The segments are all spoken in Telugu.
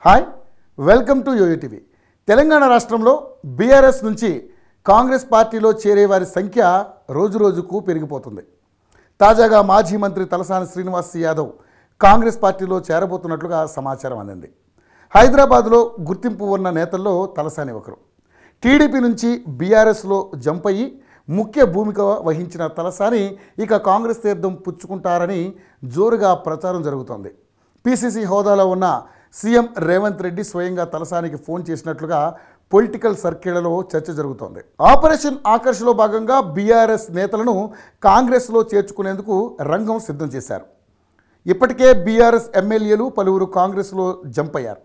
Hi welcome to yoyo TV. Telangana రాష్ట్రంలో బీఆర్ఎస్ నుంచి కాంగ్రెస్ పార్టీలో చేరే వారి సంఖ్య రోజురోజుకు పెరిగిపోతుంది. తాజాగా మాజీ మంత్రి తలసాని శ్రీనివాస్ యాదవ్ కాంగ్రెస్ పార్టీలో చేరబోతున్నట్లుగా సమాచారం అందింది. హైదరాబాద్లో గుర్తింపు ఉన్న నేతల్లో తలసాని ఒకరు. టీడీపీ నుంచి బీఆర్ఎస్లో జంప్ అయ్యి ముఖ్య భూమిక వహించిన తలసాని ఇక కాంగ్రెస్ తీర్థం పుచ్చుకుంటారని జోరుగా ప్రచారం జరుగుతోంది. పీసీసీ హోదాలో ఉన్న సీఎం రేవంత్ రెడ్డి స్వయంగా తలసానికి ఫోన్ చేసినట్లుగా పొలిటికల్ సర్కిళ్లలో చర్చ జరుగుతోంది. ఆపరేషన్ ఆకర్ష్లో భాగంగా బీఆర్ఎస్ నేతలను కాంగ్రెస్లో చేర్చుకునేందుకు రంగం సిద్ధం చేశారు. ఇప్పటికే బీఆర్ఎస్ ఎమ్మెల్యేలు పలువురు కాంగ్రెస్లో జంప్ అయ్యారు.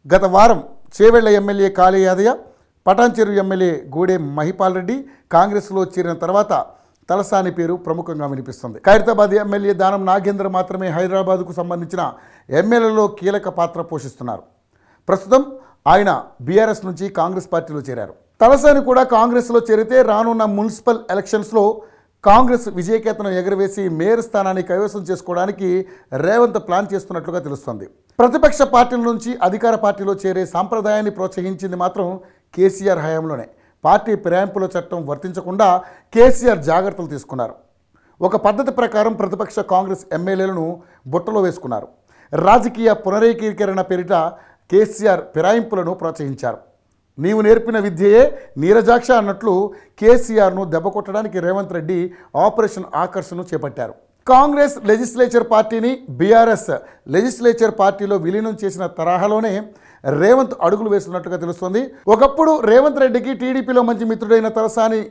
గత వారం చేవెళ్ల ఎమ్మెల్యే కాళీ యాదయ్య, పటాన్చెరు ఎమ్మెల్యే గూడెం మహిపాల్ రెడ్డి కాంగ్రెస్లో చేరిన తర్వాత తలసాని పేరు ప్రముఖంగా వినిపిస్తుంది. ఖైరతాబాద్ ఎమ్మెల్యే దానం నాగేంద్ర మాత్రమే హైదరాబాద్కు సంబంధించిన ఎమ్మెల్యేలో కీలక పాత్ర పోషిస్తున్నారు. ప్రస్తుతం ఆయన బీఆర్ఎస్ నుంచి కాంగ్రెస్ పార్టీలో చేరారు. తలసాని కూడా కాంగ్రెస్లో చేరితే రానున్న మున్సిపల్ ఎలక్షన్స్లో కాంగ్రెస్ విజయకేతనం ఎగరవేసి మేయర్ స్థానాన్ని కైవసం చేసుకోవడానికి రేవంత్ ప్లాన్ చేస్తున్నట్లుగా తెలుస్తోంది. ప్రతిపక్ష పార్టీల నుంచి అధికార పార్టీలో చేరే సాంప్రదాయాన్ని ప్రోత్సహించింది మాత్రం కేసీఆర్ హయాంలోనే. పార్టీ ఫిరాయింపుల చట్టం వర్తించకుండా కేసీఆర్ జాగ్రత్తలు తీసుకున్నారు. ఒక పద్ధతి ప్రకారం ప్రతిపక్ష కాంగ్రెస్ ఎమ్మెల్యేలను బుట్టలో వేసుకున్నారు. రాజకీయ పునరేకీకరణ పేరిట కేసీఆర్ ఫిరాయింపులను ప్రోత్సహించారు. నీవు నేర్పిన విద్యయే నీరజాక్ష అన్నట్లు కేసీఆర్ను దెబ్బకొట్టడానికి రేవంత్ రెడ్డి ఆపరేషన్ ఆకర్షను చేపట్టారు. కాంగ్రెస్ లెజిస్లేచర్ పార్టీని బీఆర్ఎస్ లెజిస్లేచర్ పార్టీలో విలీనం చేసిన తరహాలోనే రేవంత్ అడుగులు వేస్తున్నట్టుగా తెలుస్తోంది. ఒకప్పుడు రేవంత్ రెడ్డికి టీడీపీలో మంచి మిత్రుడైన తలసాని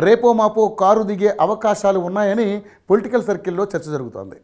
రేపో మాపో కారు దిగే అవకాశాలు ఉన్నాయని పొలిటికల్ సర్కిల్లో చర్చ జరుగుతోంది.